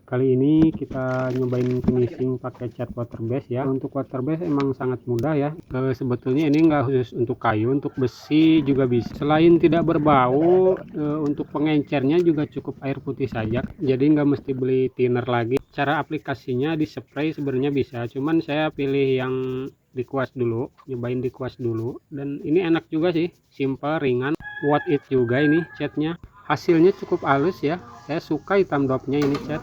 Kali ini kita nyobain finishing pakai cat water base ya. Untuk water base emang sangat mudah ya. Sebetulnya ini nggak khusus untuk kayu, untuk besi juga bisa. Selain tidak berbau, untuk pengencernya juga cukup air putih saja. Jadi nggak mesti beli thinner lagi. Cara aplikasinya di spray sebenarnya bisa, cuman saya pilih yang dikuas dulu, nyobain dikuas dulu. Dan ini enak juga sih, simple, ringan, worth it juga ini catnya. Hasilnya cukup halus ya. Saya suka hitam dopnya ini cat.